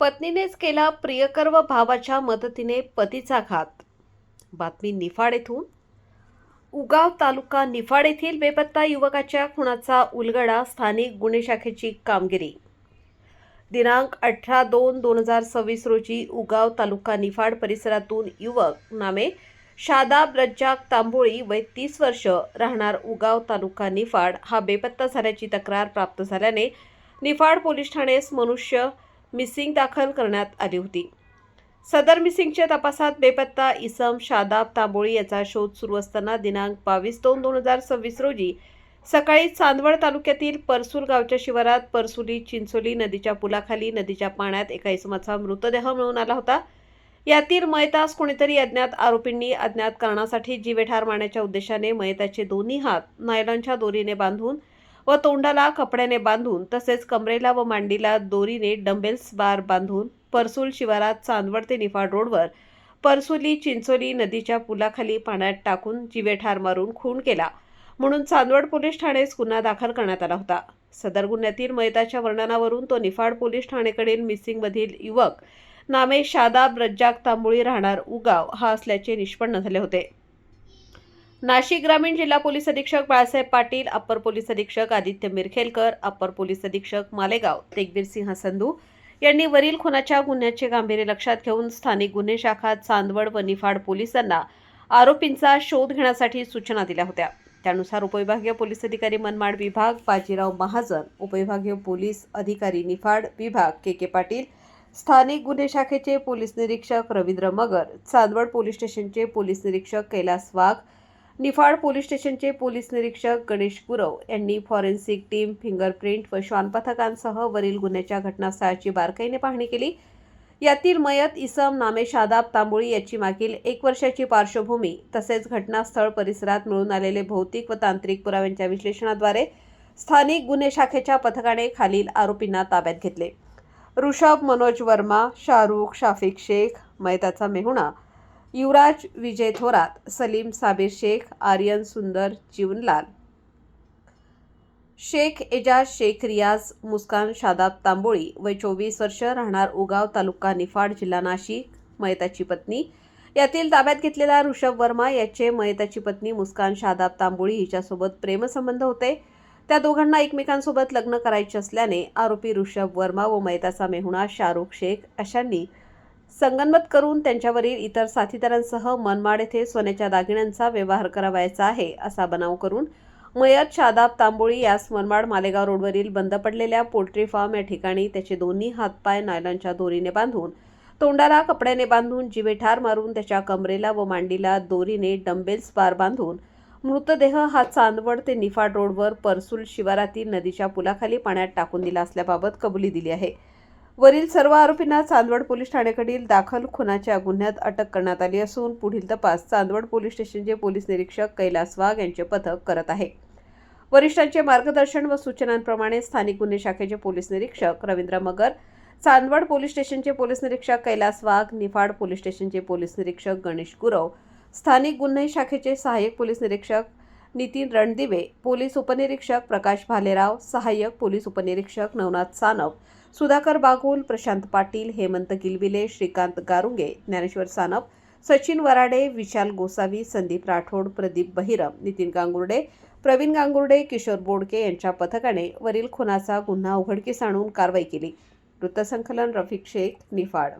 पत्नीनेच केला प्रियकर व भावाच्या मदतीने पतीचा घात. बातमी निफाड येथून. उगाव तालुका निफाड येथील बेपत्ता युवकाच्या खुनाचा उलगडा. स्थानिक गुन्हे शाखेची कामगिरी. दिनांक 18/2/2026 रोजी उगाव तालुका निफाड परिसरातून युवक नामे शादाब रज्जाक तांबोळी वय 30 वर्ष राहणार उगाव तालुका निफाड हा बेपत्ता झाल्याची तक्रार प्राप्त झाल्याने निफाड पोलीस ठाण्यास मनुष्य मिसिंग दाखल करण्यात आली होती. सदर मिसिंगच्या तपासात बेपत्ता इसम शादाब तांबोळी याचा शोध सुरू असताना दिनांक 22/2/2026 रोजी सकाळी चांदवड तालुक्यातील परसूल गावच्या शिवारात परसुली चिंचोली नदीच्या पुलाखाली नदीच्या पाण्यात एका इसमाचा मृतदेह मिळून आला होता. यातील मयतास कोणीतरी अज्ञात आरोपींनी अज्ञात कारणासाठी जीवेठार मारण्याच्या उद्देशाने मयताचे दोन्ही हात नायलॉनच्या दोरीने बांधून व तोंडाला कपड्याने बांधून तसेच कमरेला व मांडीला दोरीने डंबेल्स बार बांधून परसूल शिवारात चांदवड ते निफाड रोडवर परसुली चिंचोली नदीच्या पुलाखाली पाण्यात टाकून जीवेठार मारून खून केला म्हणून चांदवड पोलीस ठाण्यास गुन्हा दाखल करण्यात आला होता. सदर गुन्ह्यातील मयताच्या वर्णनावरून तो निफाड पोलीस ठाण्याकडील मिसिंगमधील युवक नामे शादाब रज्जाक तांबोळी राहणार उगाव हा असल्याचे निष्पन्न झाले होते. नाशिक ग्रामीण जिल्हा पोलीस अधीक्षक बाळासाहेब पाटील, अप्पर पोलीस अधीक्षक आदित्य मिरखेलकर, अप्पर पोलीस अधीक्षक मालेगाव तेगबीर सिंह संधू यांनी वरील खुनाच्या गुन्ह्याचे गांभीर्य लक्षात घेऊन स्थानिक गुन्हे शाखा चांदवड व निफाड पोलिसांना आरोपींचा शोध घेण्यासाठी सूचना दिल्या होत्या. त्यानुसार उपविभागीय पोलीस अधिकारी मनमाड विभाग बाजीराव महाजन, उपविभागीय पोलीस अधिकारी निफाड विभाग के पाटील, स्थानिक गुन्हे शाखेचे पोलीस निरीक्षक रवींद्र मगर, चांदवड पोलीस स्टेशनचे पोलीस निरीक्षक कैलास वाघ, निफाड पोलीस स्टेशनचे पोलीस निरीक्षक गणेश गुरव यांनी फॉरेन्सिक टीम, फिंगरप्रिंट व श्वान पथकांसह वरील गुन्ह्याच्या घटनास्थळाची बारकाईने पाहणी केली. यातील मयत इसम नामे शादाब तांबोळी याची मागील 1 वर्षाची पार्श्वभूमी तसेच घटनास्थळ परिसरात मिळून आलेले भौतिक व तांत्रिक पुराव्यांच्या विश्लेषणाद्वारे स्थानिक गुन्हे शाखेच्या पथकाने खालील आरोपींना ताब्यात घेतले. ऋषभ मनोज वर्मा, शाहरुख शाफिक शेख, मयताचा मेहुणा युवराज विजय थोरात, सलीम साबिर शेख, आर्यन सुंदर जीवनलाल शेख, एजाज शेख रियाज, मुस्कान शादाब तांबोळी वय 24 वर्ष राहणार उगाव तालुका निफाड जिल्हा नाशिक, मयताची पत्नी. यातील ताब्यात घेतलेला ऋषभ वर्मा याचे मयताची पत्नी मुस्कान शादाब तांबोळी हिच्यासोबत प्रेमसंबंध होते. त्या दोघांना एकमेकांसोबत लग्न करायचे असल्याने आरोपी ऋषभ वर्मा व मयताचा मेहुणा शाहरुख शेख अशांनी संगनमत करून त्यांच्यावरील इतर साथीदारांसह मनमाड येथे सोन्याच्या दागिन्यांचा व्यवहार करावायचा आहे असा बनाव करून मयत शादाब तांबोळी यास मनमाड मालेगाव रोडवरील बंद पडलेल्या पोल्ट्री फार्म या ठिकाणी त्याचे दोन्ही हातपाय नायलॉनच्या दोरीने बांधून तोंडाला कपड्याने बांधून जीवेठार मारून त्याच्या कमरेला व मांडीला दोरीने डंबेल्स बार बांधून मृतदेह हा चांदवड ते निफाड रोडवर परसूल शिवारातील नदीच्या पुलाखाली पाण्यात टाकून दिला असल्याबाबत कबुली दिली आहे. वरील सर्व आरोपींना चांदवड पोलीस ठाण्याकडील दाखल खुनाच्या गुन्ह्यात अटक करण्यात आली असून पुढील तपास चांदवड पोलीस स्टेशनचे पोलीस निरीक्षक कैलास वाघ यांचे पथक करत आहे. वरिष्ठांचे मार्गदर्शन व सूचनांप्रमाणे स्थानिक गुन्हे शाखेचे पोलीस निरीक्षक रवींद्र मगर, चांदवड पोलीस स्टेशनचे पोलीस निरीक्षक कैलास वाघ, निफाड पोलीस स्टेशनचे पोलीस निरीक्षक गणेश गुरव, स्थानिक गुन्हे शाखेचे सहाय्यक पोलीस निरीक्षक नितीन रणदिवे, पोलीस उपनिरीक्षक प्रकाश भालेराव, सहाय्यक पोलीस उपनिरीक्षक नवनाथ सानप, सुधाकर बागुल, प्रशांत पाटील, हेमंत गिलबिले, श्रीकांत गारुंगे, ज्ञानेश्वर सानप, सचिन वराडे, विशाल गोसावी, संदीप राठोड, प्रदीप बहिरम, नितीन गांगुर्डे, प्रवीण गांगुर्डे, किशोर बोडके यांच्या पथकाने वरील खुनाचा गुन्हा उघडकीस आणून कारवाई केली. वृत्तसंकलन रफिक शेख, निफाड.